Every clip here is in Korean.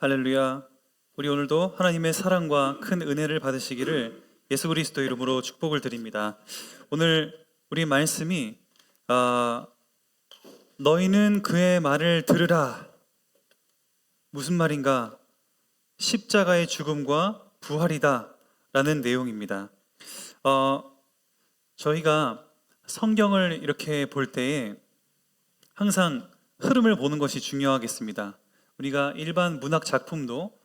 할렐루야. 우리 오늘도 하나님의 사랑과 큰 은혜를 받으시기를 예수 그리스도 이름으로 축복을 드립니다. 오늘 우리 말씀이 너희는 그의 말을 들으라. 무슨 말인가? 십자가의 죽음과 부활이다 라는 내용입니다. 저희가 성경을 이렇게 볼 때에 항상 흐름을 보는 것이 중요하겠습니다. 우리가 일반 문학 작품도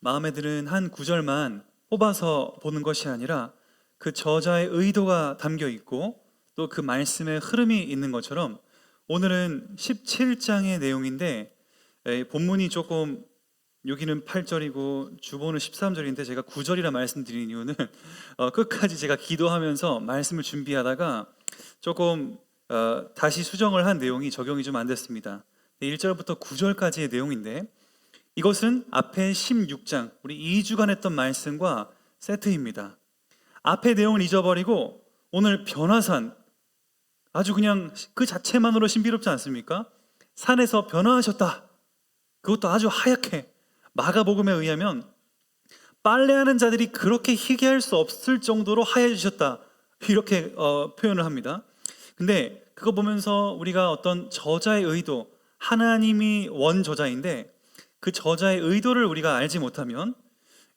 마음에 드는 한 구절만 뽑아서 보는 것이 아니라 그 저자의 의도가 담겨 있고 또 그 말씀의 흐름이 있는 것처럼 오늘은 17장의 내용인데 본문이 조금 여기는 8절이고 주보는 13절인데 제가 9절이라 말씀드린 이유는 끝까지 제가 기도하면서 말씀을 준비하다가 조금 다시 수정을 한 내용이 적용이 좀 안 됐습니다. 1절부터 9절까지의 내용인데 이것은 앞에 16장 우리 2주간 했던 말씀과 세트입니다. 앞의 내용을 잊어버리고 오늘 변화산, 아주 그냥 그 자체만으로 신비롭지 않습니까? 산에서 변화하셨다. 그것도 아주 하얗게. 마가복음에 의하면 빨래하는 자들이 그렇게 희귀할 수 없을 정도로 하얘지셨다, 이렇게 표현을 합니다. 근데 그거 보면서 우리가 어떤 저자의 의도, 하나님이 원저자인데 그 저자의 의도를 우리가 알지 못하면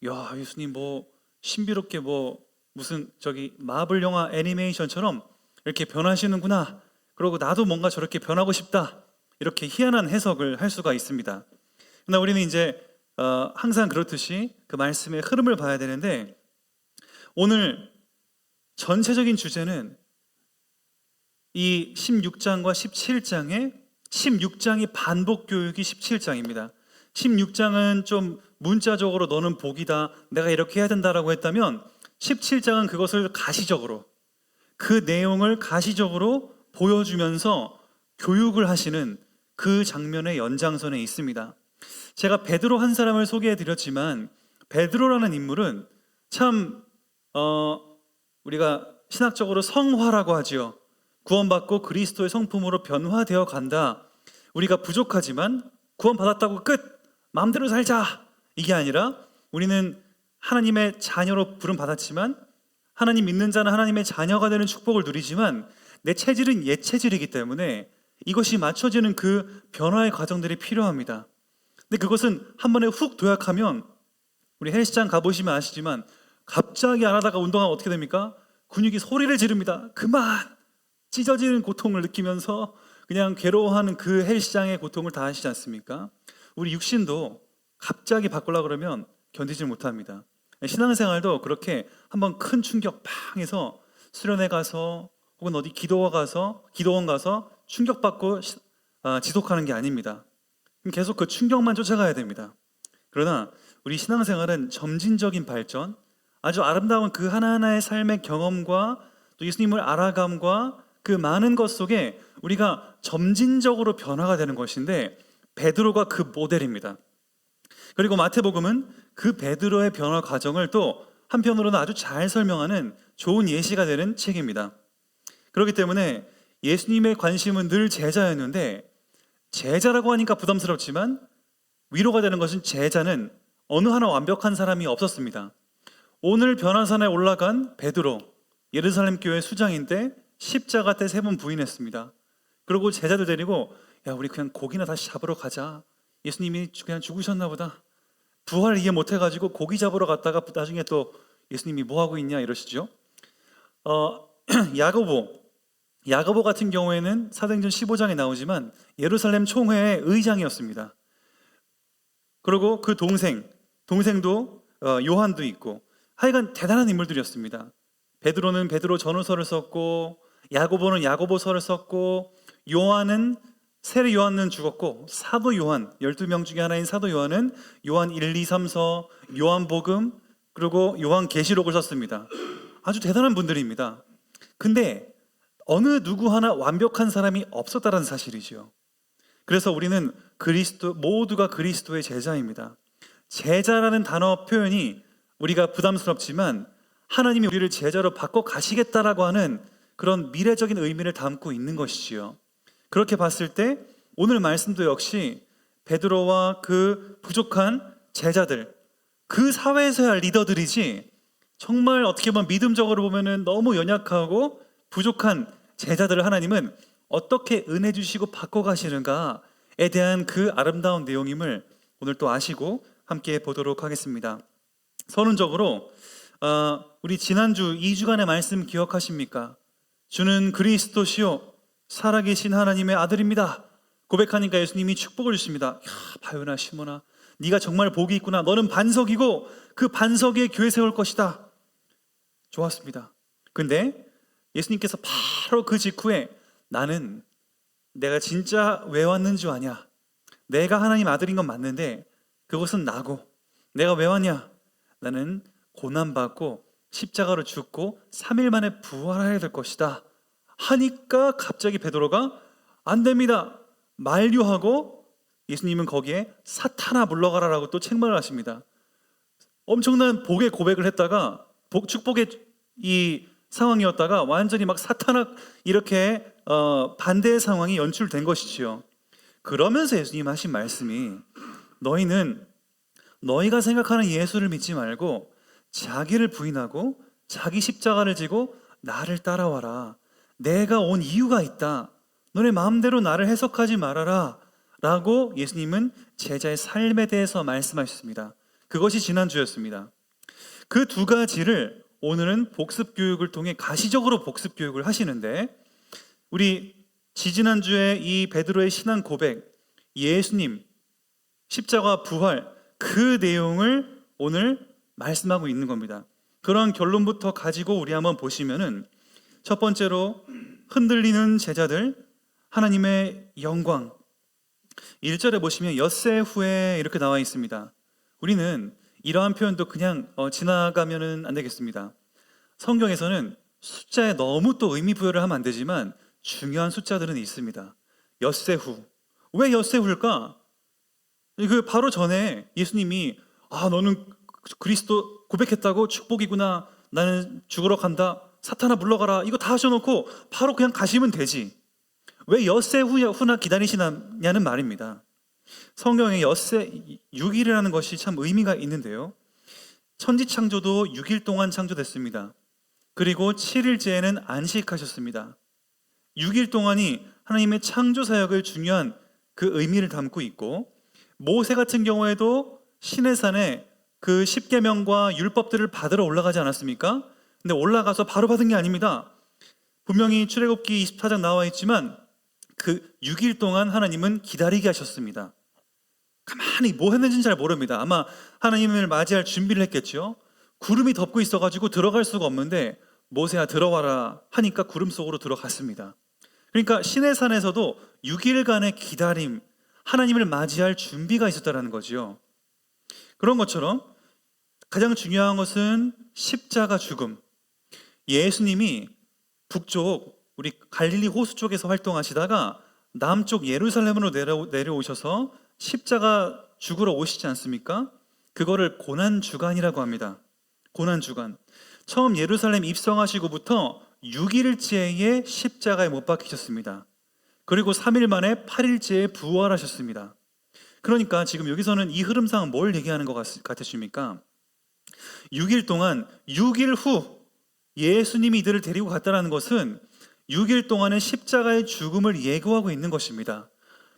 야, 예수님 뭐 신비롭게 뭐 무슨 저기 마블 영화 애니메이션처럼 이렇게 변하시는구나, 그러고 나도 뭔가 저렇게 변하고 싶다, 이렇게 희한한 해석을 할 수가 있습니다. 그러나 우리는 이제 항상 그렇듯이 그 말씀의 흐름을 봐야 되는데 오늘 전체적인 주제는 이 16장과 17장의 16장이 반복 교육이 17장입니다. 16장은 좀 문자적으로 너는 복이다, 내가 이렇게 해야 된다라고 했다면 17장은 그것을 가시적으로, 그 내용을 가시적으로 보여주면서 교육을 하시는 그 장면의 연장선에 있습니다. 제가 베드로 한 사람을 소개해 드렸지만 베드로라는 인물은 참 우리가 신학적으로 성화라고 하지요. 구원받고 그리스도의 성품으로 변화되어 간다. 우리가 부족하지만 구원받았다고 끝! 마음대로 살자! 이게 아니라 우리는 하나님의 자녀로 부름받았지만 하나님 믿는 자는 하나님의 자녀가 되는 축복을 누리지만 내 체질은 옛 체질이기 때문에 이것이 맞춰지는 그 변화의 과정들이 필요합니다. 근데 그것은 한 번에 훅 도약하면, 우리 헬스장 가보시면 아시지만 갑자기 안 하다가 운동하면 어떻게 됩니까? 근육이 소리를 지릅니다. 그만! 찢어지는 고통을 느끼면서 그냥 괴로워하는 그 헬스장의 고통을 다 아시지 않습니까? 우리 육신도 갑자기 바꾸려고 그러면 견디질 못합니다. 신앙생활도 그렇게 한번 큰 충격 팡 해서 수련회 가서 혹은 어디 기도원 가서 충격받고 지속하는 게 아닙니다. 계속 그 충격만 쫓아가야 됩니다. 그러나 우리 신앙생활은 점진적인 발전, 아주 아름다운 그 하나하나의 삶의 경험과 또 예수님을 알아감과 그 많은 것 속에 우리가 점진적으로 변화가 되는 것인데 베드로가 그 모델입니다. 그리고 마태복음은 그 베드로의 변화 과정을 또 한편으로는 아주 잘 설명하는 좋은 예시가 되는 책입니다. 그렇기 때문에 예수님의 관심은 늘 제자였는데, 제자라고 하니까 부담스럽지만 위로가 되는 것은 제자는 어느 하나 완벽한 사람이 없었습니다. 오늘 변화산에 올라간 베드로, 예루살렘 교회 수장인데 십자가 때 3번 부인했습니다. 그리고 제자들 데리고 야, 우리 그냥 고기나 다시 잡으러 가자. 예수님이 그냥 죽으셨나 보다. 부활 이해 못해가지고 고기 잡으러 갔다가 나중에 또 예수님이 뭐 하고 있냐 이러시죠. 야고보 같은 경우에는 사도행전 15장에 나오지만 예루살렘 총회의 의장이었습니다. 그리고 그 동생도 요한도 있고, 하여간 대단한 인물들이었습니다. 베드로는 베드로 전후서를 썼고, 야고보는 야고보서를 썼고, 요한은 세례 요한은 죽었고, 사도 요한 12명 중에 하나인 사도 요한은 요한 1, 2, 3서, 요한복음, 그리고 요한계시록을 썼습니다. 아주 대단한 분들입니다. 근데 어느 누구 하나 완벽한 사람이 없었다는 사실이죠. 그래서 우리는 모두가 그리스도의 제자입니다. 제자라는 단어 표현이 우리가 부담스럽지만 하나님이 우리를 제자로 바꿔 가시겠다라고 하는 그런 미래적인 의미를 담고 있는 것이지요. 그렇게 봤을 때 오늘 말씀도 역시 베드로와 그 부족한 제자들, 그 사회에서야 할 리더들이지, 정말 어떻게 보면 믿음적으로 보면은 너무 연약하고 부족한 제자들을 하나님은 어떻게 은혜 주시고 바꿔가시는가에 대한 그 아름다운 내용임을 오늘 또 아시고 함께 보도록 하겠습니다. 서론적으로 우리 지난주 2주간의 말씀 기억하십니까? 주는 그리스도시요 살아계신 하나님의 아들입니다. 고백하니까 예수님이 축복을 주십니다. 야, 바요나 시모나, 네가 정말 복이 있구나. 너는 반석이고 그 반석에 교회 세울 것이다. 좋았습니다. 근데 예수님께서 바로 그 직후에 나는 내가 진짜 왜 왔는지 아냐? 내가 하나님 아들인 건 맞는데 그것은 나고, 내가 왜 왔냐? 나는 고난받고 십자가로 죽고 3일 만에 부활해야 될 것이다 하니까 갑자기 베드로가 안 됩니다, 만류하고 예수님은 거기에 사탄아 물러가라라고 또 책망을 하십니다. 엄청난 복의 고백을 했다가 축복의 이 상황이었다가 완전히 막 사탄아 이렇게 반대의 상황이 연출된 것이지요. 그러면서 예수님 하신 말씀이, 너희는 너희가 생각하는 예수를 믿지 말고 자기를 부인하고 자기 십자가를 지고 나를 따라와라. 내가 온 이유가 있다. 너네 마음대로 나를 해석하지 말아라 라고 예수님은 제자의 삶에 대해서 말씀하셨습니다. 그것이 지난주였습니다. 그 두 가지를 오늘은 복습교육을 통해 가시적으로 복습교육을 하시는데, 우리 지지난주에 이 베드로의 신앙 고백, 예수님, 십자가 부활, 그 내용을 오늘 말씀하고 있는 겁니다. 그런 결론부터 가지고 우리 한번 보시면은, 첫 번째로 흔들리는 제자들, 하나님의 영광. 1절에 보시면 엿새 후에 이렇게 나와 있습니다. 우리는 이러한 표현도 그냥 지나가면은 안 되겠습니다. 성경에서는 숫자에 너무 또 의미 부여를 하면 안 되지만 중요한 숫자들은 있습니다. 엿새 후. 왜 엿새 후일까? 그 바로 전에 예수님이 너는 그리스도 고백했다고 축복이구나, 나는 죽으러 간다, 사탄아 물러가라, 이거 다 하셔놓고 바로 그냥 가시면 되지. 왜 엿새 후나 기다리시냐는 말입니다. 성경에 엿새 6일이라는 것이 참 의미가 있는데요, 천지창조도 6일 동안 창조됐습니다. 그리고 7일째에는 안식하셨습니다. 6일 동안이 하나님의 창조 사역을 중요한 그 의미를 담고 있고, 모세 같은 경우에도 시내산에 그 십계명과 율법들을 받으러 올라가지 않았습니까? 근데 올라가서 바로 받은 게 아닙니다. 분명히 출애굽기 24장 나와 있지만 그 6일 동안 하나님은 기다리게 하셨습니다. 가만히 뭐 했는지는 잘 모릅니다. 아마 하나님을 맞이할 준비를 했겠죠. 구름이 덮고 있어가지고 들어갈 수가 없는데 모세야 들어와라 하니까 구름 속으로 들어갔습니다. 그러니까 시내산에서도 6일간의 기다림, 하나님을 맞이할 준비가 있었다는 거죠. 그런 것처럼 가장 중요한 것은 십자가 죽음. 예수님이 북쪽 우리 갈릴리 호수 쪽에서 활동하시다가 남쪽 예루살렘으로 내려오셔서 십자가 죽으러 오시지 않습니까? 그거를 고난주간이라고 합니다. 고난주간. 처음 예루살렘 입성하시고부터 6일째에 십자가에 못 박히셨습니다. 그리고 3일 만에 8일째에 부활하셨습니다. 그러니까 지금 여기서는 이 흐름상 뭘 얘기하는 것 같으십니까? 6일 동안 6일 후 예수님이 이들을 데리고 갔다는 것은 6일 동안의 십자가의 죽음을 예고하고 있는 것입니다.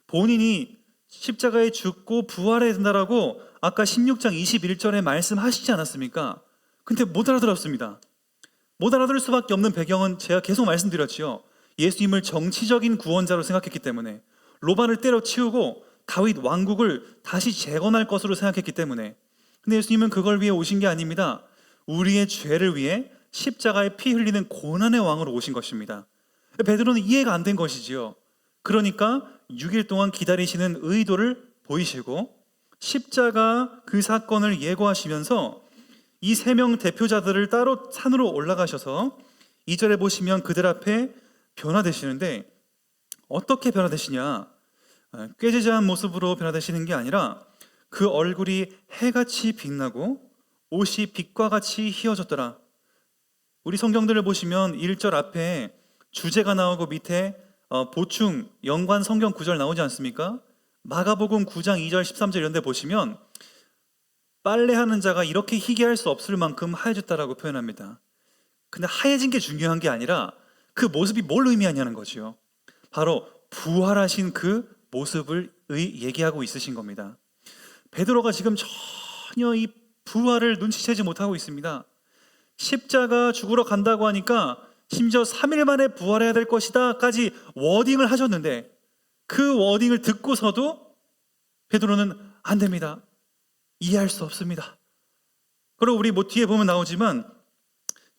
본인이 십자가에 죽고 부활해야 된다라고 아까 16장 21절에 말씀하시지 않았습니까? 근데 못 알아들었습니다. 못 알아들을 수밖에 없는 배경은 제가 계속 말씀드렸지요. 예수님을 정치적인 구원자로 생각했기 때문에, 로마를 때려치우고 다윗 왕국을 다시 재건할 것으로 생각했기 때문에. 근데 예수님은 그걸 위해 오신 게 아닙니다. 우리의 죄를 위해 십자가에 피 흘리는 고난의 왕으로 오신 것입니다. 베드로는 이해가 안 된 것이지요. 그러니까 6일 동안 기다리시는 의도를 보이시고 십자가 그 사건을 예고하시면서 이 3명 대표자들을 따로 산으로 올라가셔서 2절에 보시면 그들 앞에 변화되시는데, 어떻게 변화되시냐? 꾀지지한 모습으로 변화되시는 게 아니라 그 얼굴이 해같이 빛나고 옷이 빛과 같이 희어졌더라. 우리 성경들을 보시면 1절 앞에 주제가 나오고 밑에 보충 연관 성경 구절 나오지 않습니까? 마가복음 9장 2절 13절 이런 데 보시면 빨래하는 자가 이렇게 희귀할 수 없을 만큼 하얘졌다라고 표현합니다. 근데 하얘진 게 중요한 게 아니라 그 모습이 뭘 의미하냐는 거죠. 바로 부활하신 그 모습을 얘기하고 있으신 겁니다. 베드로가 지금 전혀 이 부활을 눈치채지 못하고 있습니다. 십자가 죽으러 간다고 하니까 심지어 3일 만에 부활해야 될 것이다까지 워딩을 하셨는데 그 워딩을 듣고서도 베드로는 안 됩니다. 이해할 수 없습니다. 그리고 우리 뭐 뒤에 보면 나오지만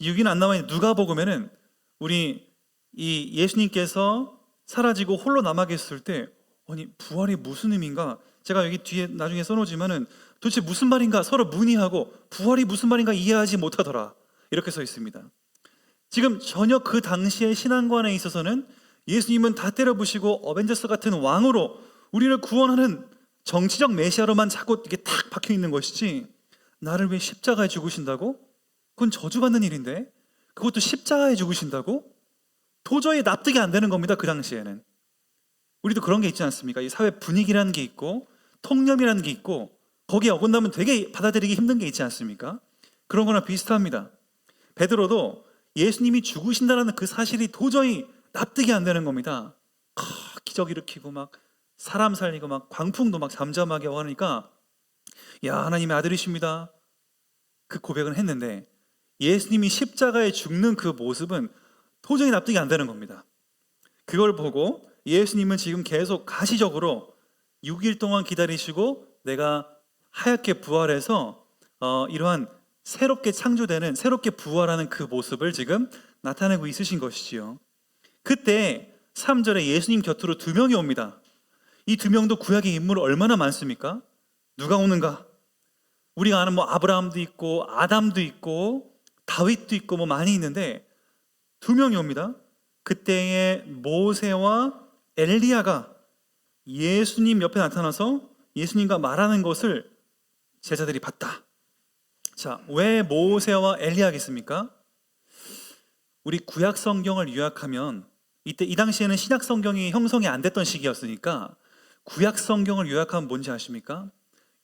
여기는 안 나와 있는 누가복음에는 우리 이 예수님께서 사라지고 홀로 남아 계셨을 때 아니 부활이 무슨 의미인가? 제가 여기 뒤에 나중에 써놓지만은 도대체 무슨 말인가 서로 문의하고 부활이 무슨 말인가 이해하지 못하더라 이렇게 써 있습니다. 지금 전혀 그 당시의 신앙관에 있어서는 예수님은 다 때려부시고 어벤져스 같은 왕으로 우리를 구원하는 정치적 메시아로만 자꾸 이게 탁 박혀 있는 것이지 나를 왜 십자가에 죽으신다고? 그건 저주받는 일인데 그것도 십자가에 죽으신다고? 도저히 납득이 안 되는 겁니다. 그 당시에는. 우리도 그런 게 있지 않습니까? 이 사회 분위기라는 게 있고 통념이라는 게 있고 거기에 어긋나면 되게 받아들이기 힘든 게 있지 않습니까? 그런 거나 비슷합니다. 베드로도 예수님이 죽으신다는 그 사실이 도저히 납득이 안 되는 겁니다. 기적 일으키고 막 사람 살리고 막 광풍도 막 잠잠하게 하니까 야 하나님의 아들이십니다. 그 고백은 했는데 예수님이 십자가에 죽는 그 모습은 도저히 납득이 안 되는 겁니다. 그걸 보고 예수님은 지금 계속 가시적으로 6일 동안 기다리시고 내가 하얗게 부활해서 이러한 새롭게 창조되는 새롭게 부활하는 그 모습을 지금 나타내고 있으신 것이지요. 그때 3절에 예수님 곁으로 2명이 옵니다. 이 2명도 구약의 인물이 얼마나 많습니까? 누가 오는가? 우리가 아는 뭐 아브라함도 있고 아담도 있고 다윗도 있고 뭐 많이 있는데 2명이 옵니다. 그때의 모세와 엘리야가 예수님 옆에 나타나서 예수님과 말하는 것을 제자들이 봤다. 자, 왜 모세와 엘리야겠습니까? 우리 구약 성경을 요약하면 이때 이 당시에는 신약 성경이 형성이 안 됐던 시기였으니까 구약 성경을 요약하면 뭔지 아십니까?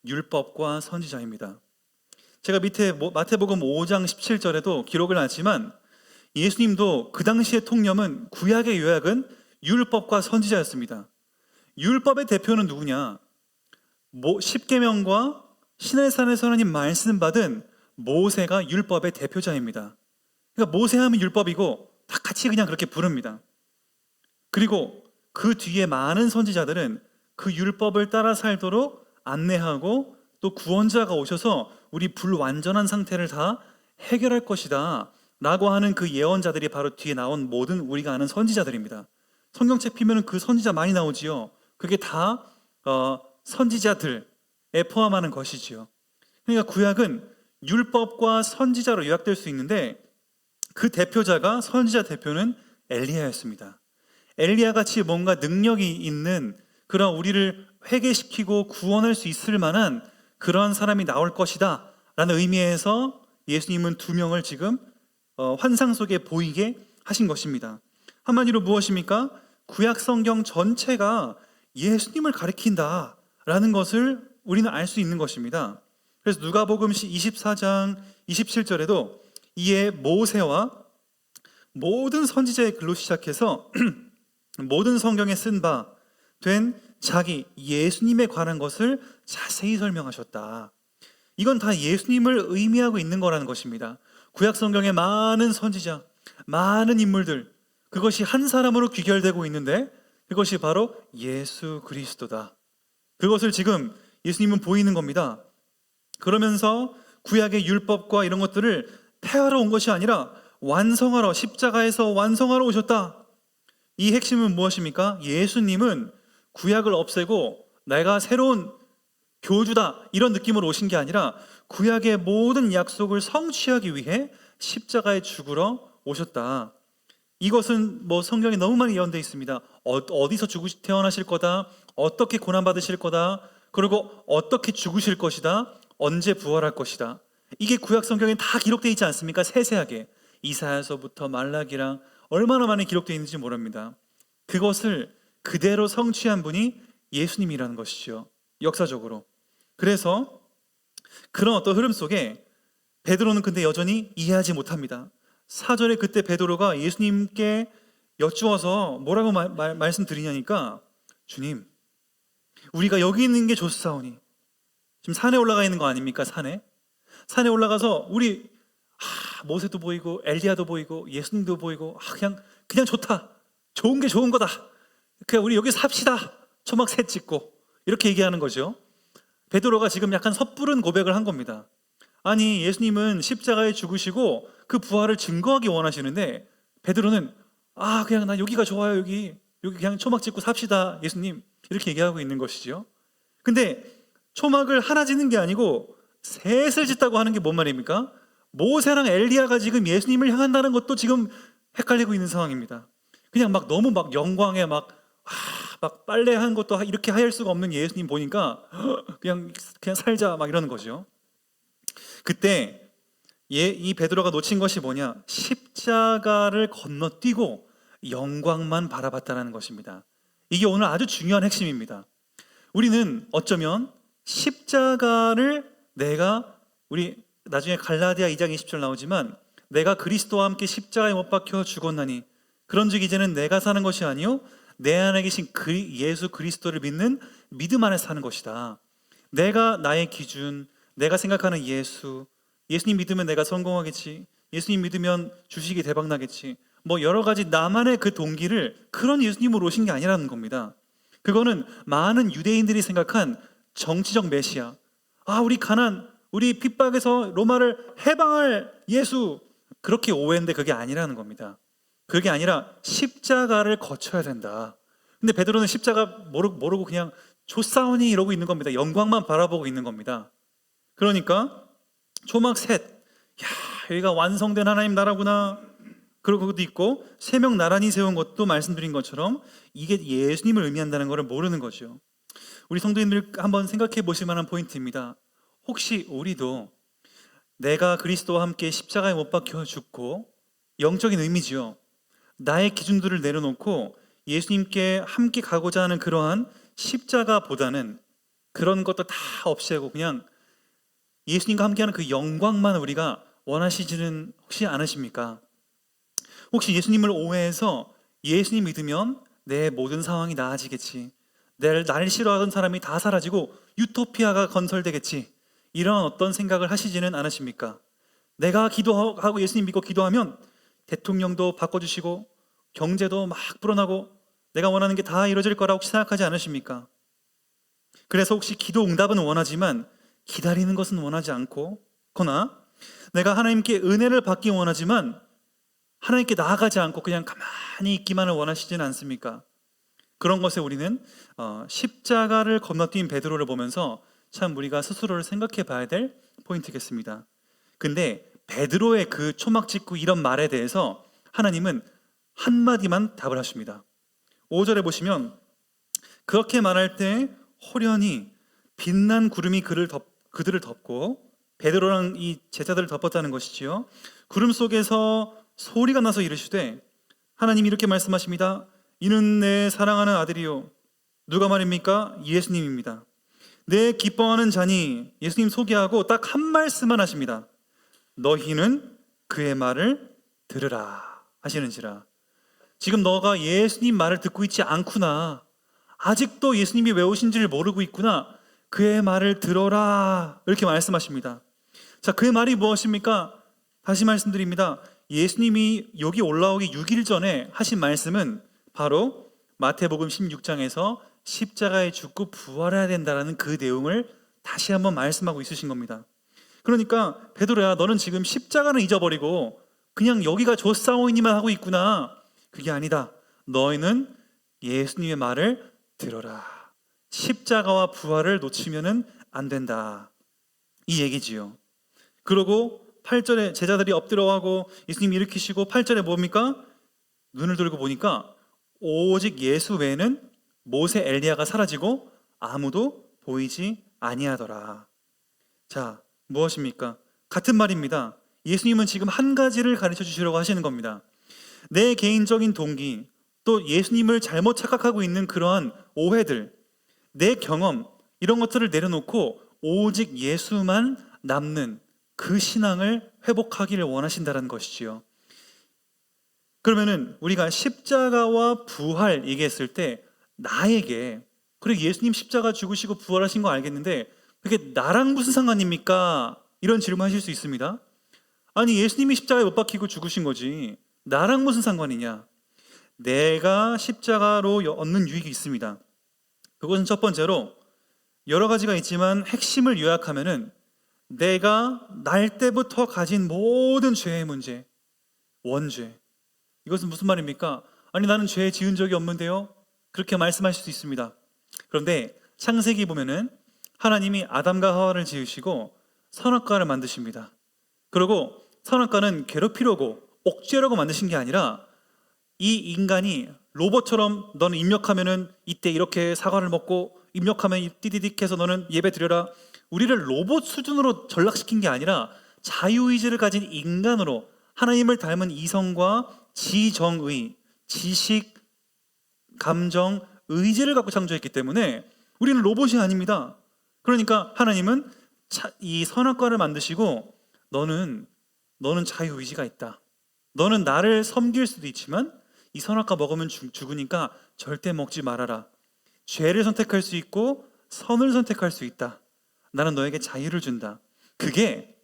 율법과 선지자입니다. 제가 밑에 마태복음 5장 17절에도 기록을 하지만 예수님도 그 당시의 통념은 구약의 요약은 율법과 선지자였습니다. 율법의 대표는 누구냐? 십계명과 시내산에서 하나님 말씀 받은 모세가 율법의 대표자입니다. 그러니까 모세하면 율법이고 다 같이 그냥 그렇게 부릅니다. 그리고 그 뒤에 많은 선지자들은 그 율법을 따라 살도록 안내하고 또 구원자가 오셔서 우리 불완전한 상태를 다 해결할 것이다 라고 하는 그 예언자들이 바로 뒤에 나온 모든 우리가 아는 선지자들입니다. 성경책 피면 그 선지자 많이 나오지요. 그게 다 선지자들에 포함하는 것이지요. 그러니까 구약은 율법과 선지자로 요약될 수 있는데 그 대표자가 선지자 대표는 엘리야였습니다. 엘리야 같이 뭔가 능력이 있는 그런 우리를 회개시키고 구원할 수 있을 만한 그러한 사람이 나올 것이다 라는 의미에서 예수님은 2명을 지금 환상 속에 보이게 하신 것입니다. 한마디로 무엇입니까? 구약 성경 전체가 예수님을 가리킨다 라는 것을 우리는 알 수 있는 것입니다. 그래서 누가복음 24장 27절에도 이에 모세와 모든 선지자의 글로 시작해서 모든 성경에 쓴 바 된 자기 예수님에 관한 것을 자세히 설명하셨다. 이건 다 예수님을 의미하고 있는 거라는 것입니다. 구약 성경의 많은 선지자, 많은 인물들, 그것이 한 사람으로 귀결되고 있는데 그것이 바로 예수 그리스도다. 그것을 지금 예수님은 보이는 겁니다. 그러면서 구약의 율법과 이런 것들을 폐하러 온 것이 아니라 완성하러, 십자가에서 완성하러 오셨다. 이 핵심은 무엇입니까? 예수님은 구약을 없애고 내가 새로운 교주다 이런 느낌으로 오신 게 아니라 구약의 모든 약속을 성취하기 위해 십자가에 죽으러 오셨다. 이것은 뭐 성경에 너무 많이 예언되어 있습니다. 어디서 태어나실 거다, 어떻게 고난받으실 거다, 그리고 어떻게 죽으실 것이다, 언제 부활할 것이다. 이게 구약 성경에 다 기록되어 있지 않습니까? 세세하게 이사야서부터 말라기랑 얼마나 많이 기록되어 있는지 모릅니다. 그것을 그대로 성취한 분이 예수님이라는 것이죠. 역사적으로. 그래서 그런 어떤 흐름 속에 베드로는 근데 여전히 이해하지 못합니다. 4절에 그때 베드로가 예수님께 여쭈어서 뭐라고 말씀드리냐니까, 주님, 우리가 여기 있는 게 좋사오니, 지금 산에 올라가 있는 거 아닙니까? 산에 올라가서 우리 모세도 보이고 엘리야도 보이고 예수님도 보이고 그냥 좋다, 좋은 게 좋은 거다, 그냥 우리 여기 삽시다, 초막 셋 짓고, 이렇게 얘기하는 거죠. 베드로가 지금 약간 섣부른 고백을 한 겁니다. 아니, 예수님은 십자가에 죽으시고 그 부활을 증거하기 원하시는데 베드로는 그냥 나 여기가 좋아요, 여기 그냥 초막 짓고 삽시다 예수님, 이렇게 얘기하고 있는 것이죠. 근데 초막을 하나 짓는 게 아니고 셋을 짓다고 하는 게 뭔 말입니까? 모세랑 엘리야가 지금 예수님을 향한다는 것도 지금 헷갈리고 있는 상황입니다. 그냥 너무 영광에 막 빨래한 것도 이렇게 하얄 수가 없는 예수님 보니까 그냥 살자 이러는 거죠. 그때 이 베드로가 놓친 것이 뭐냐? 십자가를 건너뛰고 영광만 바라봤다는 것입니다. 이게 오늘 아주 중요한 핵심입니다. 우리는 어쩌면 십자가를 우리 나중에 갈라디아 2장 20절 나오지만, 내가 그리스도와 함께 십자가에 못 박혀 죽었나니 그런즉 이제는 내가 사는 것이 아니요 내 안에 계신 예수 그리스도를 믿는 믿음 안에 사는 것이다. 내가 나의 기준, 내가 생각하는 예수님 믿으면 내가 성공하겠지, 예수님 믿으면 주식이 대박 나겠지, 여러 가지 나만의 그 동기를 그런 예수님으로 오신 게 아니라는 겁니다. 그거는 많은 유대인들이 생각한 정치적 메시아, 우리 핍박에서 로마를 해방할 예수, 그렇게 오해인데 그게 아니라는 겁니다. 그게 아니라 십자가를 거쳐야 된다. 근데 베드로는 십자가 모르고 그냥 좋사오니 이러고 있는 겁니다. 영광만 바라보고 있는 겁니다. 그러니까 초막 셋, 여기가 완성된 하나님 나라구나, 그리고 그것도 있고 3명 나란히 세운 것도 말씀드린 것처럼 이게 예수님을 의미한다는 것을 모르는 거죠. 우리 성도님들 한번 생각해 보실 만한 포인트입니다. 혹시 우리도 내가 그리스도와 함께 십자가에 못 박혀 죽고, 영적인 의미지요, 나의 기준들을 내려놓고 예수님께 함께 가고자 하는 그러한 십자가보다는 그런 것도 다 없애고 그냥 예수님과 함께하는 그 영광만 우리가 원하시지는 혹시 않으십니까? 혹시 예수님을 오해해서 예수님 믿으면 내 모든 상황이 나아지겠지, 나를 싫어하던 사람이 다 사라지고 유토피아가 건설되겠지, 이런 어떤 생각을 하시지는 않으십니까? 내가 기도하고 예수님 믿고 기도하면 대통령도 바꿔주시고 경제도 막 불어나고 내가 원하는 게 다 이루어질 거라고 혹시 생각하지 않으십니까? 그래서 혹시 기도 응답은 원하지만 기다리는 것은 원하지 않거나, 내가 하나님께 은혜를 받기 원하지만 하나님께 나아가지 않고 그냥 가만히 있기만을 원하시지는 않습니까? 그런 것에 우리는 십자가를 건너뛴 베드로를 보면서 참 우리가 스스로를 생각해 봐야 될 포인트겠습니다. 근데 베드로의 그 초막 짓고 이런 말에 대해서 하나님은 한마디만 답을 하십니다. 5절에 보시면, 그렇게 말할 때 호련히 빛난 구름이 그들을 덮고, 베드로랑 이 제자들을 덮었다는 것이지요. 구름 속에서 소리가 나서 이르시되, 하나님이 이렇게 말씀하십니다. 이는 내 사랑하는 아들이요. 누가 말입니까? 예수님입니다. 내 기뻐하는 자니, 예수님 소개하고 딱 한 말씀만 하십니다. 너희는 그의 말을 들으라 하시는지라. 지금 너가 예수님 말을 듣고 있지 않구나, 아직도 예수님이 왜 오신지를 모르고 있구나, 그의 말을 들어라, 이렇게 말씀하십니다. 자, 그의 말이 무엇입니까? 다시 말씀드립니다. 예수님이 여기 올라오기 6일 전에 하신 말씀은 바로 마태복음 16장에서 십자가에 죽고 부활해야 된다는 그 내용을 다시 한번 말씀하고 있으신 겁니다. 그러니까 베드로야, 너는 지금 십자가는 잊어버리고 그냥 여기가 좋사오이니만 하고 있구나. 그게 아니다. 너희는 예수님의 말을 들어라. 십자가와 부활을 놓치면은 안 된다, 이 얘기지요. 그러고 8절에 제자들이 엎드려하고 예수님이 일으키시고, 8절에 뭡니까? 눈을 들고 보니까 오직 예수 외에는 모세 엘리야가 사라지고 아무도 보이지 아니하더라. 자, 무엇입니까? 같은 말입니다. 예수님은 지금 한 가지를 가르쳐 주시려고 하시는 겁니다. 내 개인적인 동기, 또 예수님을 잘못 착각하고 있는 그러한 오해들, 내 경험 이런 것들을 내려놓고 오직 예수만 남는 그 신앙을 회복하기를 원하신다는 것이지요. 그러면은 우리가 십자가와 부활 얘기했을 때 나에게, 그리고 예수님 십자가 죽으시고 부활하신 거 알겠는데 그게 나랑 무슨 상관입니까? 이런 질문하실 수 있습니다. 아니, 예수님이 십자가에 못 박히고 죽으신 거지 나랑 무슨 상관이냐? 내가 십자가로 얻는 유익이 있습니다. 그것은 첫 번째로 여러 가지가 있지만 핵심을 요약하면은 내가 날 때부터 가진 모든 죄의 문제, 원죄. 이것은 무슨 말입니까? 아니, 나는 죄 지은 적이 없는데요? 그렇게 말씀하실 수 있습니다. 그런데 창세기 보면은 하나님이 아담과 하와를 지으시고 선악과를 만드십니다. 그리고 선악과는 괴롭히려고 억제라고 만드신 게 아니라 이 인간이 로봇처럼 너는 입력하면은 이때 이렇게 사과를 먹고 입력하면 띠디딕 해서 너는 예배 드려라. 우리를 로봇 수준으로 전락시킨 게 아니라 자유의지를 가진 인간으로 하나님을 닮은 이성과 지정의, 지식, 감정, 의지를 갖고 창조했기 때문에 우리는 로봇이 아닙니다. 그러니까 하나님은 이 선악과를 만드시고 너는 자유의지가 있다. 너는 나를 섬길 수도 있지만 이 선악과 먹으면 죽으니까 절대 먹지 말아라. 죄를 선택할 수 있고 선을 선택할 수 있다. 나는 너에게 자유를 준다. 그게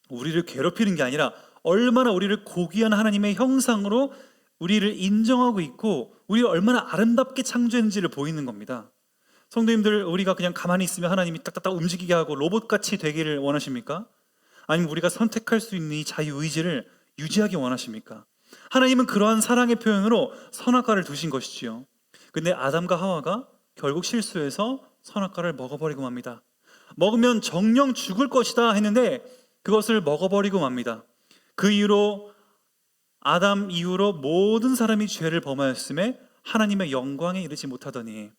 우리를 괴롭히는 게 아니라 얼마나 우리를 고귀한 하나님의 형상으로 우리를 인정하고 있고 우리를 얼마나 아름답게 창조했는지를 보이는 겁니다. 성도님들, 우리가 그냥 가만히 있으면 하나님이 딱딱딱 움직이게 하고 로봇같이 되기를 원하십니까? 아니면 우리가 선택할 수 있는 이 자유의지를 유지하기 원하십니까? 하나님은 그러한 사랑의 표현으로 선악과를 두신 것이지요. 근데 아담과 하와가 결국 실수해서 선악과를 먹어버리고 맙니다. 먹으면 정령 죽을 것이다 했는데 그것을 먹어버리고 맙니다. 그 이후로 아담 이후로 모든 사람이 죄를 범하였음에 하나님의 영광에 이르지 못하더니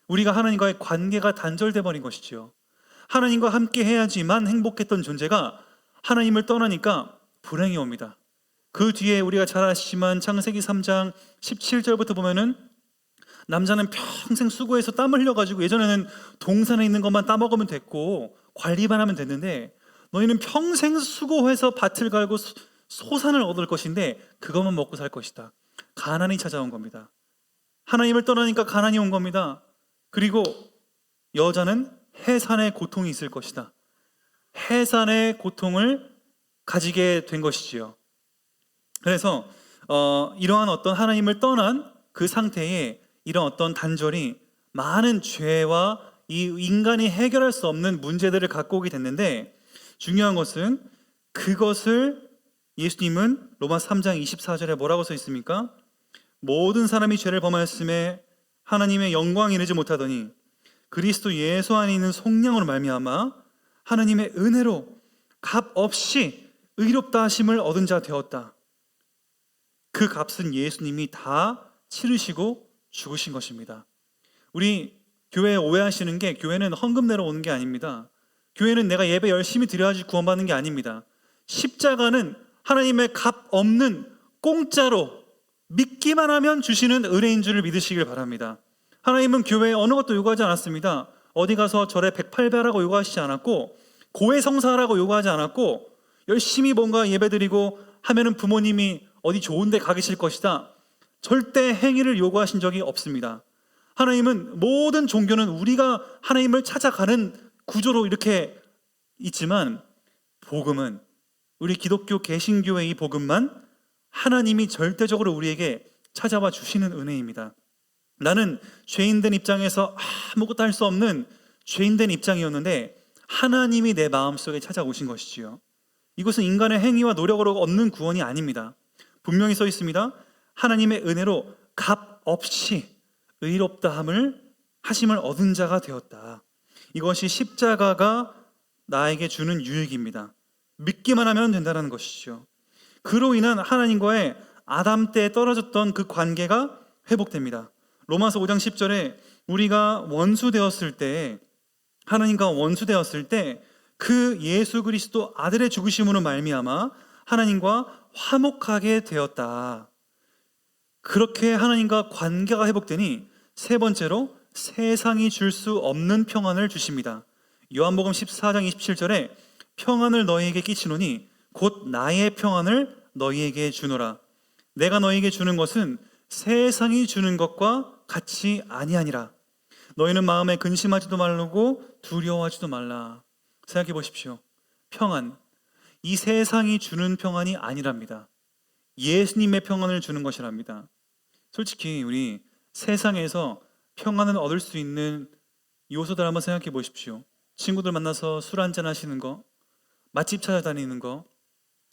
우리가 하나님과의 관계가 단절돼 버린 것이죠. 하나님과 함께 해야지만 행복했던 존재가 하나님을 떠나니까 불행이 옵니다. 그 뒤에 우리가 잘 아시지만 창세기 3장 17절부터 보면은 남자는 평생 수고해서 땀을 흘려가지고 예전에는 동산에 있는 것만 따먹으면 됐고 관리만 하면 됐는데 너희는 평생 수고해서 밭을 갈고 소산을 얻을 것인데 그것만 먹고 살 것이다. 가난이 찾아온 겁니다. 하나님을 떠나니까 가난이 온 겁니다. 그리고 여자는 해산의 고통이 있을 것이다. 해산의 고통을 가지게 된 것이지요. 그래서 이러한 어떤 하나님을 떠난 그 상태에 이런 어떤 단절이 많은 죄와 이 인간이 해결할 수 없는 문제들을 갖고 오게 됐는데 중요한 것은 그것을 예수님은 로마 3장 24절에 뭐라고 써 있습니까? 모든 사람이 죄를 범하였음에 하나님의 영광이 이르지 못하더니 그리스도 예수 안에 있는 속량으로 말미암아 하나님의 은혜로 값 없이 의롭다 하심을 얻은 자 되었다. 그 값은 예수님이 다 치르시고 죽으신 것입니다. 우리 교회 오해하시는 게 교회는 헌금 내러 오는 게 아닙니다. 교회는 내가 예배 열심히 드려야지 구원받는 게 아닙니다. 십자가는 하나님의 값 없는 공짜로 믿기만 하면 주시는 은혜인 줄을 믿으시길 바랍니다. 하나님은 교회에 어느 것도 요구하지 않았습니다. 어디 가서 절에 108배라고 요구하시지 않았고 고해성사라고 요구하지 않았고 열심히 뭔가 예배드리고 하면은 부모님이 어디 좋은 데 가 계실 것이다. 절대 행위를 요구하신 적이 없습니다. 하나님은 모든 종교는 우리가 하나님을 찾아가는 구조로 이렇게 있지만 복음은 우리 기독교 개신교의 이 복음만 하나님이 절대적으로 우리에게 찾아와 주시는 은혜입니다. 나는 죄인된 입장에서 아무것도 할 수 없는 죄인된 입장이었는데 하나님이 내 마음속에 찾아오신 것이지요. 이것은 인간의 행위와 노력으로 얻는 구원이 아닙니다. 분명히 써 있습니다. 하나님의 은혜로 값 없이 의롭다함을 하심을 얻은 자가 되었다. 이것이 십자가가 나에게 주는 유익입니다. 믿기만 하면 된다는 것이죠. 그로 인한 하나님과의 아담 때 떨어졌던 그 관계가 회복됩니다. 로마서 5장 10절에 우리가 원수되었을 때, 하나님과 원수되었을 때 그 예수 그리스도 아들의 죽으심으로 말미암아 하나님과 화목하게 되었다. 그렇게 하나님과 관계가 회복되니 세 번째로 세상이 줄 수 없는 평안을 주십니다. 요한복음 14장 27절에 평안을 너희에게 끼치노니 곧 나의 평안을 너희에게 주노라. 내가 너희에게 주는 것은 세상이 주는 것과 같이 아니하니라. 너희는 마음에 근심하지도 말고 두려워하지도 말라. 생각해 보십시오. 평안, 이 세상이 주는 평안이 아니랍니다. 예수님의 평안을 주는 것이랍니다. 솔직히 우리 세상에서 평안을 얻을 수 있는 요소들 한번 생각해 보십시오. 친구들 만나서 술 한잔 하시는 거, 맛집 찾아다니는 거,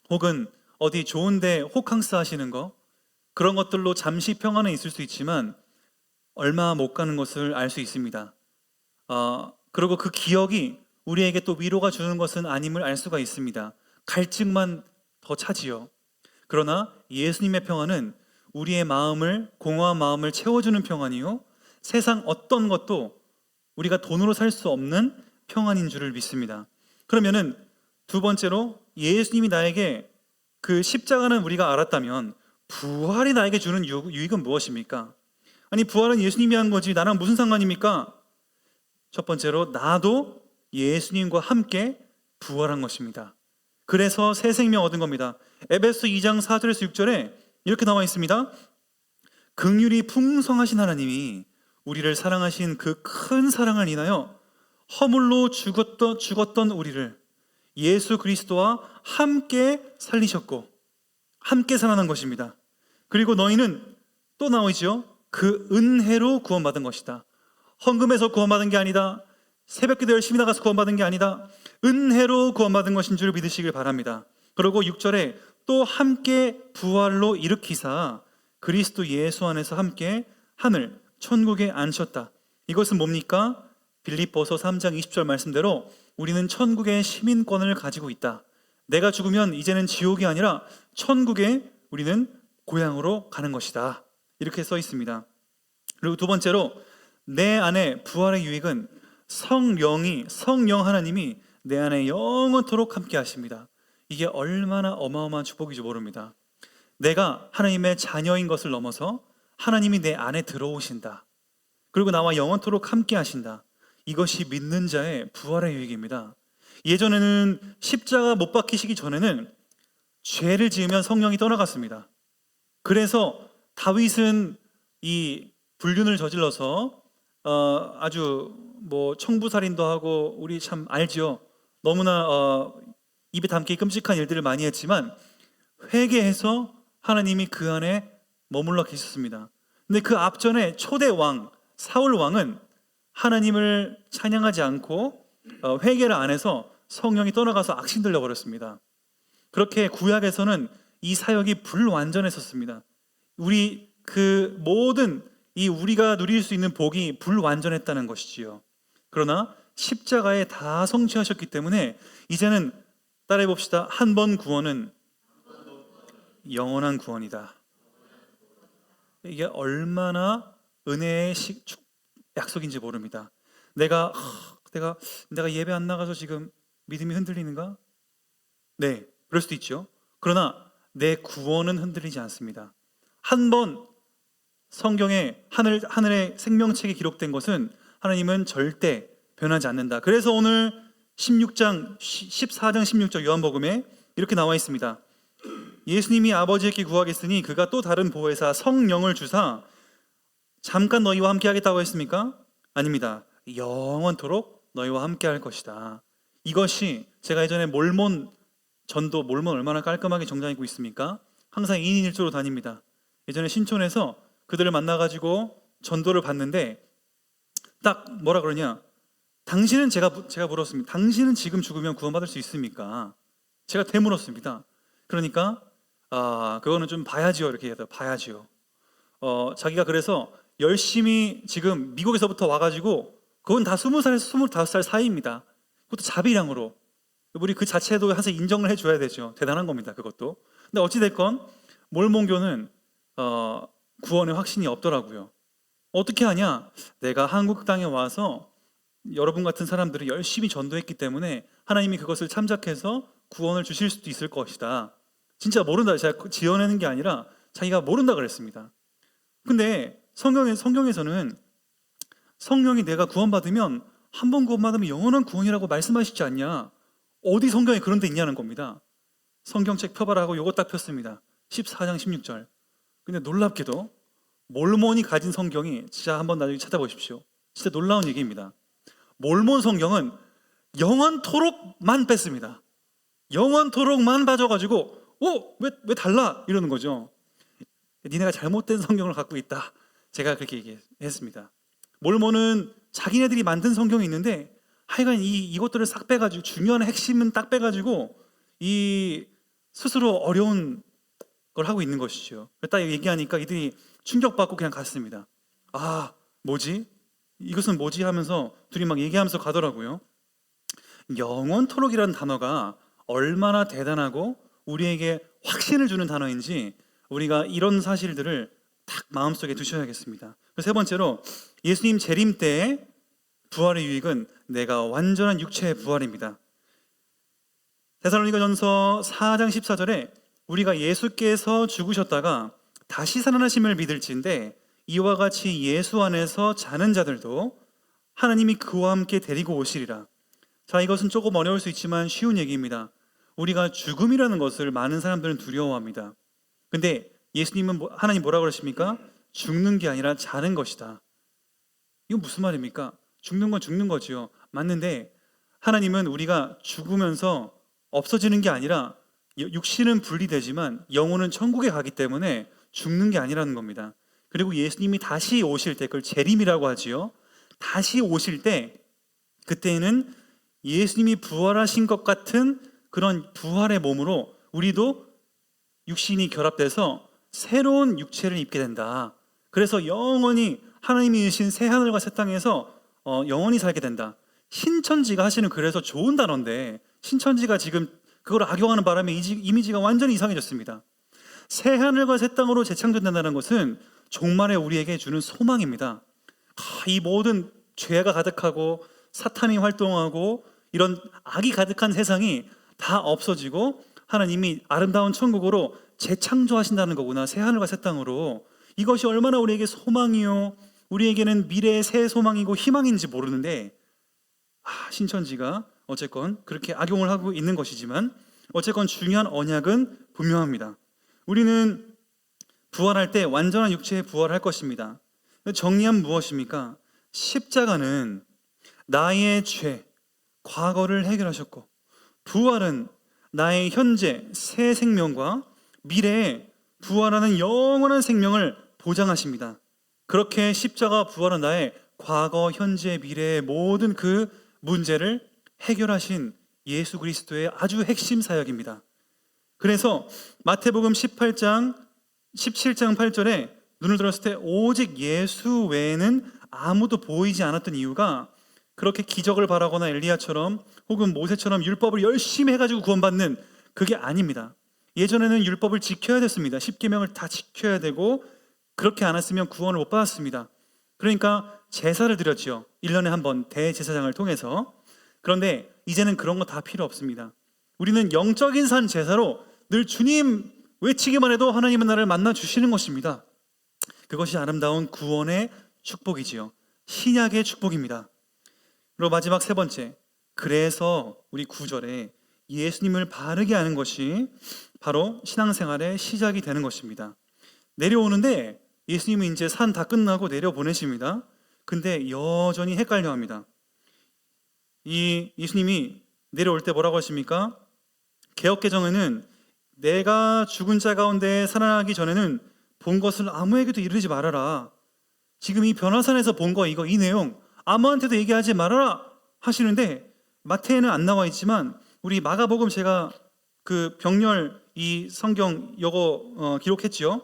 혹은 어디 좋은데 호캉스 하시는 거, 그런 것들로 잠시 평안은 있을 수 있지만 얼마 못 가는 것을 알 수 있습니다. 그리고 그 기억이 우리에게 또 위로가 주는 것은 아님을 알 수가 있습니다. 갈증만 더 차지요. 그러나 예수님의 평안은 우리의 마음을, 공허한 마음을 채워주는 평안이요, 세상 어떤 것도 우리가 돈으로 살 수 없는 평안인 줄을 믿습니다. 그러면은 두 번째로, 예수님이 나에게 그 십자가는 우리가 알았다면 부활이 나에게 주는 유익은 무엇입니까? 아니, 부활은 예수님이 한 거지 나랑 무슨 상관입니까? 첫 번째로, 나도 예수님과 함께 부활한 것입니다. 그래서 새 생명 얻은 겁니다. 에베소 2장 4절에서 6절에 이렇게 나와 있습니다. 긍휼이 풍성하신 하나님이 우리를 사랑하신 그 큰 사랑을 인하여 허물로 죽었던 우리를 예수 그리스도와 함께 살리셨고 함께 살아난 것입니다. 그리고 너희는 또 나오죠. 그 은혜로 구원받은 것이다. 헌금에서 구원받은 게 아니다. 새벽기도 열심히 나가서 구원받은 게 아니다. 은혜로 구원받은 것인 줄 믿으시길 바랍니다. 그리고 6절에 또 함께 부활로 일으키사 그리스도 예수 안에서 함께 하늘 천국에 앉으셨다. 이것은 뭡니까? 빌립보서 3장 20절 말씀대로 우리는 천국의 시민권을 가지고 있다. 내가 죽으면 이제는 지옥이 아니라 천국에 우리는 고향으로 가는 것이다. 이렇게 써 있습니다. 그리고 두 번째로, 내 안에 부활의 유익은 성령 하나님이 내 안에 영원토록 함께 하십니다. 이게 얼마나 어마어마한 축복인지 모릅니다. 내가 하나님의 자녀인 것을 넘어서 하나님이 내 안에 들어오신다. 그리고 나와 영원토록 함께 하신다. 이것이 믿는 자의 부활의 유익입니다. 예전에는 십자가 못 박히시기 전에는 죄를 지으면 성령이 떠나갔습니다. 그래서 다윗은 이 불륜을 저질러서 아주 청부살인도 하고, 우리 참 알죠. 너무나 입에 담기 끔찍한 일들을 많이 했지만 회개해서 하나님이 그 안에 머물러 계셨습니다. 근데 그 앞전에 초대 왕 사울 왕은 하나님을 찬양하지 않고 회개를 안 해서 성령이 떠나가서 악신 들려버렸습니다. 그렇게 구약에서는 이 사역이 불완전했었습니다. 우리 그 모든 우리가 누릴 수 있는 복이 불완전했다는 것이지요. 그러나 십자가에 다 성취하셨기 때문에 이제는 따라해 봅시다. 한 번 구원은 영원한 구원이다. 이게 얼마나 은혜의 약속인지 모릅니다. 내가 예배 안 나가서 지금 믿음이 흔들리는가? 네, 그럴 수도 있죠. 그러나 내 구원은 흔들리지 않습니다. 한 번 성경에 하늘의 생명책에 기록된 것은 하나님은 절대 변하지 않는다. 그래서 오늘 14장 16절 요한복음에 이렇게 나와 있습니다. 예수님이 아버지께 구하겠으니 그가 또 다른 보혜사 성령을 주사 잠깐 너희와 함께 하겠다고 했습니까? 아닙니다. 영원토록 너희와 함께 할 것이다. 이것이, 제가 예전에 몰몬 얼마나 깔끔하게 정장입고 있습니까? 항상 2인 1조로 다닙니다. 예전에 신촌에서 그들을 만나가지고 전도를 받는데 딱 뭐라 그러냐, 당신은 제가 물었습니다. 당신은 지금 죽으면 구원받을 수 있습니까? 제가 되물었습니다. 그러니까 그거는 좀 봐야지요, 이렇게 얘기하다. 봐야지요. 자기가 그래서 열심히 지금 미국에서부터 와가지고, 그건 다 20살에서 25살 사이입니다. 그것도 자비량으로 우리 그 자체도 항상 인정을 해줘야 되죠. 대단한 겁니다, 그것도. 근데 어찌됐건 몰몬교는 구원의 확신이 없더라고요. 어떻게 하냐? 내가 한국 땅에 와서 여러분 같은 사람들을 열심히 전도했기 때문에 하나님이 그것을 참작해서 구원을 주실 수도 있을 것이다. 진짜 모른다. 제가 지어내는 게 아니라 자기가 모른다 그랬습니다. 근데 성경에서는 성령이 내가 구원받으면 한 번 구원받으면 영원한 구원이라고 말씀하시지 않냐? 어디 성경에 그런 데 있냐는 겁니다. 성경책 펴봐라고 요거 딱 폈습니다. 14장 16절. 근데 놀랍게도 몰몬이 가진 성경이 진짜 한번 나중에 찾아보십시오. 진짜 놀라운 얘기입니다. 몰몬 성경은 영원토록만 뺐습니다. 영원토록만 빠져가지고 왜 달라? 이러는 거죠. 니네가 잘못된 성경을 갖고 있다. 제가 그렇게 얘기했습니다. 몰몬은 자기네들이 만든 성경이 있는데 하여간 이것들을 싹 빼가지고 중요한 핵심은 딱 빼가지고 이 스스로 어려운 걸 하고 있는 것이죠. 딱 얘기하니까 이들이 충격받고 그냥 갔습니다. 아, 뭐지? 이것은 뭐지? 하면서 둘이 막 얘기하면서 가더라고요. 영원토록이라는 단어가 얼마나 대단하고 우리에게 확신을 주는 단어인지 우리가 이런 사실들을 딱 마음속에 두셔야겠습니다. 세 번째로 예수님 재림 때의 부활의 유익은 내가 완전한 육체의 부활입니다. 데살로니가전서 4장 14절에 우리가 예수께서 죽으셨다가 다시 살아나심을 믿을진데 이와 같이 예수 안에서 자는 자들도 하나님이 그와 함께 데리고 오시리라. 자, 이것은 조금 어려울 수 있지만 쉬운 얘기입니다. 우리가 죽음이라는 것을 많은 사람들은 두려워합니다. 근데 예수님은 하나님 뭐라고 그러십니까? 죽는 게 아니라 자는 것이다. 이건 무슨 말입니까? 죽는 건 죽는 거지요. 맞는데 하나님은 우리가 죽으면서 없어지는 게 아니라 육신은 분리되지만 영혼은 천국에 가기 때문에 죽는 게 아니라는 겁니다. 그리고 예수님이 다시 오실 때, 그걸 재림이라고 하지요. 다시 오실 때 그때는 예수님이 부활하신 것 같은 그런 부활의 몸으로 우리도 육신이 결합돼서 새로운 육체를 입게 된다. 그래서 영원히 하나님이 주신 새 하늘과 새 땅에서 영원히 살게 된다. 신천지가 하시는 그래서 좋은 단어인데 신천지가 지금 그걸 악용하는 바람에 이미지가 완전히 이상해졌습니다. 새 하늘과 새 땅으로 재창조된다는 것은 종말에 우리에게 주는 소망입니다. 이 모든 죄가 가득하고 사탄이 활동하고 이런 악이 가득한 세상이 다 없어지고 하나님이 아름다운 천국으로 재창조하신다는 거구나. 새 하늘과 새 땅으로. 이것이 얼마나 우리에게 소망이요, 우리에게는 미래의 새 소망이고 희망인지 모르는데 신천지가 어쨌건 그렇게 악용을 하고 있는 것이지만 어쨌건 중요한 언약은 분명합니다. 우리는 부활할 때 완전한 육체에 부활할 것입니다. 정리하면 무엇입니까? 십자가는 나의 죄, 과거를 해결하셨고 부활은 나의 현재 새 생명과 미래에 부활하는 영원한 생명을 보장하십니다. 그렇게 십자가 부활은 나의 과거, 현재, 미래의 모든 그 문제를 해결하신 예수 그리스도의 아주 핵심 사역입니다. 그래서 마태복음 18장 17장 8절에 눈을 들었을 때 오직 예수 외에는 아무도 보이지 않았던 이유가 그렇게 기적을 바라거나 엘리야처럼 혹은 모세처럼 율법을 열심히 해가지고 구원받는 그게 아닙니다. 예전에는 율법을 지켜야 됐습니다. 10계명을 다 지켜야 되고 그렇게 안 했으면 구원을 못 받았습니다. 그러니까 제사를 드렸죠. 1년에 한 번 대제사장을 통해서. 그런데 이제는 그런 거 다 필요 없습니다. 우리는 영적인 산 제사로 늘 주님 외치기만 해도 하나님은 나를 만나 주시는 것입니다. 그것이 아름다운 구원의 축복이지요. 신약의 축복입니다. 그리고 마지막 세 번째, 그래서 우리 9절에 예수님을 바르게 아는 것이 바로 신앙생활의 시작이 되는 것입니다. 내려오는데 예수님은 이제 산 다 끝나고 내려보내십니다. 근데 여전히 헷갈려합니다. 이 예수님이 내려올 때 뭐라고 하십니까? 개역개정에는 내가 죽은 자 가운데 살아나기 전에는 본 것을 아무에게도 이르지 말아라. 지금 이 변화산에서 본 거 이 내용 아무한테도 얘기하지 말아라 하시는데 마태에는 안 나와 있지만 우리 마가복음 제가 그 병렬 이 성경 요거 기록했지요.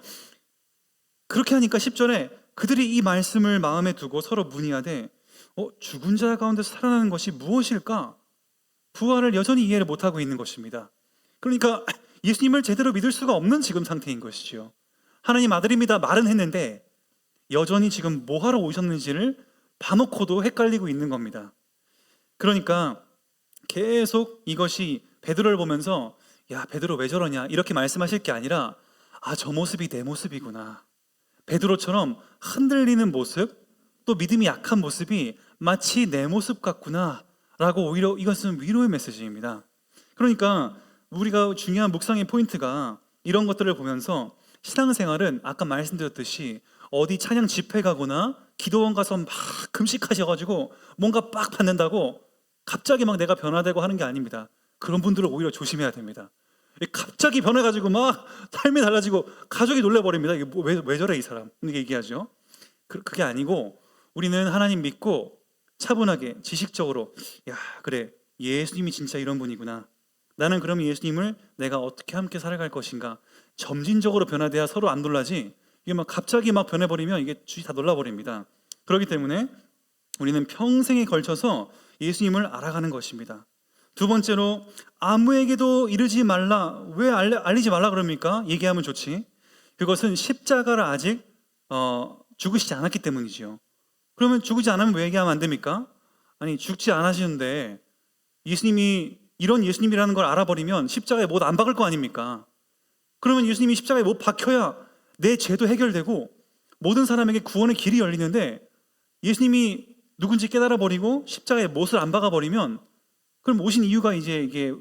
그렇게 하니까 10절에 그들이 이 말씀을 마음에 두고 서로 문의하되 죽은 자 가운데 살아나는 것이 무엇일까? 부활을 여전히 이해를 못하고 있는 것입니다. 그러니까 예수님을 제대로 믿을 수가 없는 지금 상태인 것이죠. 하나님 아들입니다 말은 했는데 여전히 지금 뭐하러 오셨는지를 봐놓고도 헷갈리고 있는 겁니다. 그러니까 계속 이것이 베드로를 보면서 야 베드로 왜 저러냐 이렇게 말씀하실 게 아니라 저 모습이 내 모습이구나. 베드로처럼 흔들리는 모습, 또 믿음이 약한 모습이 마치 내 모습 같구나 라고 오히려 이것은 위로의 메시지입니다. 그러니까 우리가 중요한 묵상의 포인트가 이런 것들을 보면서 신앙생활은 아까 말씀드렸듯이 어디 찬양 집회 가거나 기도원 가서 막 금식하셔가지고 뭔가 빡 받는다고 갑자기 막 내가 변화되고 하는 게 아닙니다. 그런 분들은 오히려 조심해야 됩니다. 갑자기 변해가지고 막 삶이 달라지고 가족이 놀래버립니다. 이게 왜 저래 이 사람, 이렇게 얘기하죠. 그게 아니고 우리는 하나님 믿고 차분하게 지식적으로 야 그래 예수님이 진짜 이런 분이구나, 나는 그럼 예수님을 내가 어떻게 함께 살아갈 것인가, 점진적으로 변화돼야 서로 안 놀라지, 이게 막 갑자기 막 변해버리면 이게 주위 다 놀라버립니다. 그렇기 때문에 우리는 평생에 걸쳐서 예수님을 알아가는 것입니다. 두 번째로 아무에게도 이르지 말라. 왜 알리지 말라 그럽니까? 얘기하면 좋지. 그것은 십자가를 아직 죽으시지 않았기 때문이지요. 그러면 죽지 않으면 왜 얘기하면 안 됩니까? 아니 죽지 않으시는데 예수님이 이런 예수님이라는 걸 알아버리면 십자가에 못 안 박을 거 아닙니까? 그러면 예수님이 십자가에 못 박혀야 내 죄도 해결되고 모든 사람에게 구원의 길이 열리는데 예수님이 누군지 깨달아버리고 십자가에 못을 안 박아버리면 그럼 오신 이유가 이제 이게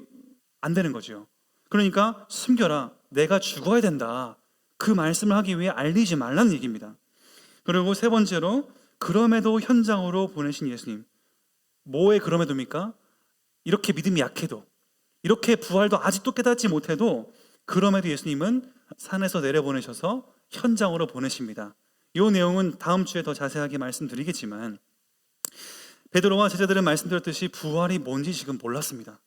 안 되는 거죠. 그러니까 숨겨라, 내가 죽어야 된다, 그 말씀을 하기 위해 알리지 말라는 얘기입니다. 그리고 세 번째로 그럼에도 현장으로 보내신 예수님. 뭐에 그럼에도입니까? 이렇게 믿음이 약해도, 이렇게 부활도 아직도 깨닫지 못해도 그럼에도 예수님은 산에서 내려보내셔서 현장으로 보내십니다. 이 내용은 다음 주에 더 자세하게 말씀드리겠지만 베드로와 제자들은 말씀드렸듯이 부활이 뭔지 지금 몰랐습니다.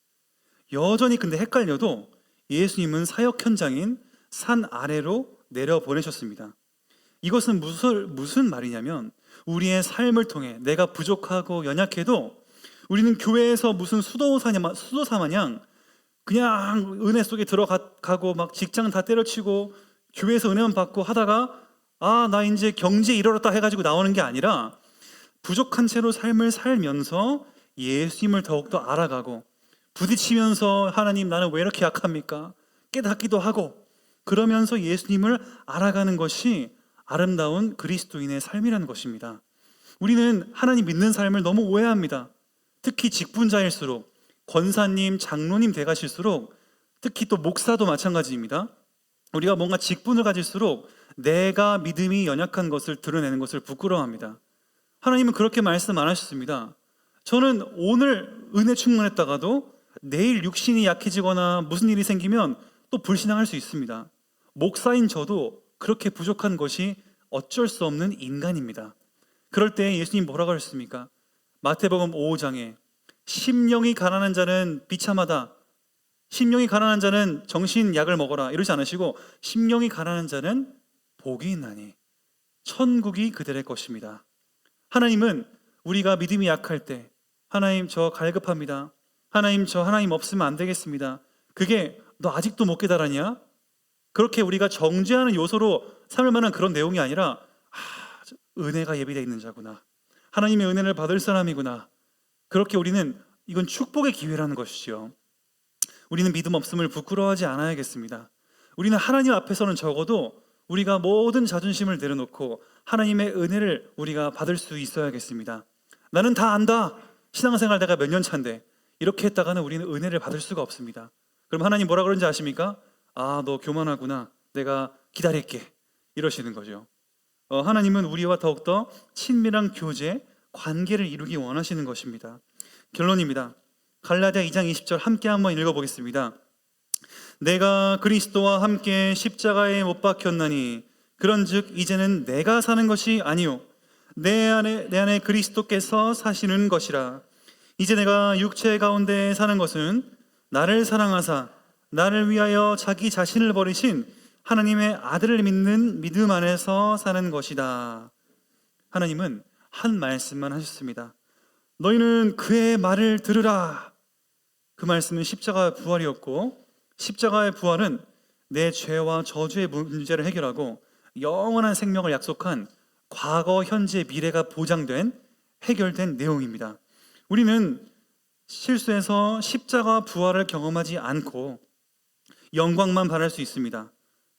여전히 근데 헷갈려도 예수님은 사역 현장인 산 아래로 내려보내셨습니다. 이것은 무슨 말이냐면 우리의 삶을 통해 내가 부족하고 연약해도 우리는 교회에서 무슨 수도사 마냥 그냥 은혜 속에 들어가고 막 직장 다 때려치고 교회에서 은혜만 받고 하다가 나 이제 경제에 이르렀다 해가지고 나오는 게 아니라 부족한 채로 삶을 살면서 예수님을 더욱더 알아가고 부딪히면서 하나님 나는 왜 이렇게 약합니까? 깨닫기도 하고 그러면서 예수님을 알아가는 것이 아름다운 그리스도인의 삶이라는 것입니다. 우리는 하나님 믿는 삶을 너무 오해합니다. 특히 직분자일수록, 권사님, 장로님 돼가실수록, 특히 또 목사도 마찬가지입니다. 우리가 뭔가 직분을 가질수록 내가 믿음이 연약한 것을 드러내는 것을 부끄러워합니다. 하나님은 그렇게 말씀 안 하셨습니다. 저는 오늘 은혜 충만했다가도 내일 육신이 약해지거나 무슨 일이 생기면 또 불신앙할 수 있습니다. 목사인 저도 그렇게 부족한 것이 어쩔 수 없는 인간입니다. 그럴 때 예수님 뭐라고 하셨습니까? 마태복음 5장에 심령이 가난한 자는 비참하다, 심령이 가난한 자는 정신약을 먹어라 이러지 않으시고 심령이 가난한 자는 복이 있나니 천국이 그들의 것입니다. 하나님은 우리가 믿음이 약할 때 하나님 저 갈급합니다, 하나님 저 하나님 없으면 안 되겠습니다, 그게 너 아직도 못 깨달았냐? 그렇게 우리가 정죄하는 요소로 삼을 만한 그런 내용이 아니라 은혜가 예비되어 있는 자구나, 하나님의 은혜를 받을 사람이구나, 그렇게 우리는 이건 축복의 기회라는 것이죠. 우리는 믿음 없음을 부끄러워하지 않아야겠습니다. 우리는 하나님 앞에서는 적어도 우리가 모든 자존심을 내려놓고 하나님의 은혜를 우리가 받을 수 있어야겠습니다. 나는 다 안다, 신앙생활 내가 몇 년 차인데, 이렇게 했다가는 우리는 은혜를 받을 수가 없습니다. 그럼 하나님 뭐라 그런지 아십니까? 너 교만하구나, 내가 기다릴게, 이러시는 거죠. 하나님은 우리와 더욱더 친밀한 교제, 관계를 이루기 원하시는 것입니다. 결론입니다. 갈라디아 2장 20절 함께 한번 읽어보겠습니다. 내가 그리스도와 함께 십자가에 못 박혔나니 그런즉 이제는 내가 사는 것이 아니요 내 안에 그리스도께서 사시는 것이라. 이제 내가 육체 가운데 사는 것은 나를 사랑하사 나를 위하여 자기 자신을 버리신 하나님의 아들을 믿는 믿음 안에서 사는 것이다. 하나님은 한 말씀만 하셨습니다. 너희는 그의 말을 들으라. 그 말씀은 십자가의 부활이었고, 십자가의 부활은 내 죄와 저주의 문제를 해결하고 영원한 생명을 약속한 과거, 현재, 미래가 보장된 해결된 내용입니다. 우리는 실수해서 십자가 부활을 경험하지 않고 영광만 바랄 수 있습니다.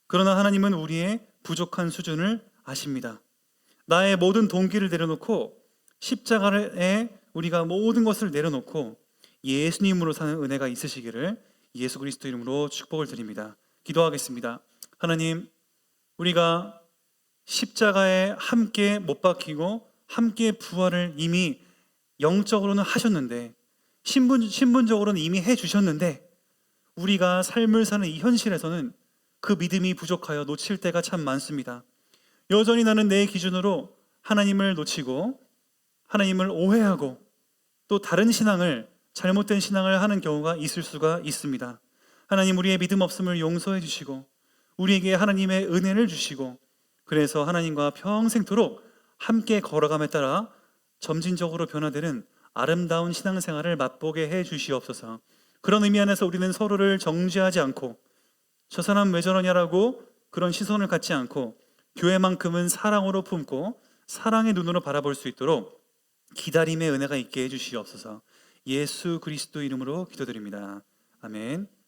그러나 하나님은 우리의 부족한 수준을 아십니다. 나의 모든 동기를 내려놓고 십자가에 우리가 모든 것을 내려놓고 예수님으로 사는 은혜가 있으시기를 예수 그리스도 이름으로 축복을 드립니다. 기도하겠습니다. 하나님, 우리가 십자가에 함께 못 박히고 함께 부활을 이미 영적으로는 하셨는데 신분적으로는 이미 해주셨는데 우리가 삶을 사는 이 현실에서는 그 믿음이 부족하여 놓칠 때가 참 많습니다. 여전히 나는 내 기준으로 하나님을 놓치고 하나님을 오해하고 또 다른 신앙을, 잘못된 신앙을 하는 경우가 있을 수가 있습니다. 하나님, 우리의 믿음 없음을 용서해 주시고 우리에게 하나님의 은혜를 주시고 그래서 하나님과 평생토록 함께 걸어감에 따라 점진적으로 변화되는 아름다운 신앙생활을 맛보게 해 주시옵소서. 그런 의미 안에서 우리는 서로를 정죄하지 않고 저 사람 왜 저러냐라고 그런 시선을 갖지 않고 교회만큼은 사랑으로 품고 사랑의 눈으로 바라볼 수 있도록 기다림의 은혜가 있게 해 주시옵소서. 예수 그리스도 이름으로 기도드립니다. 아멘.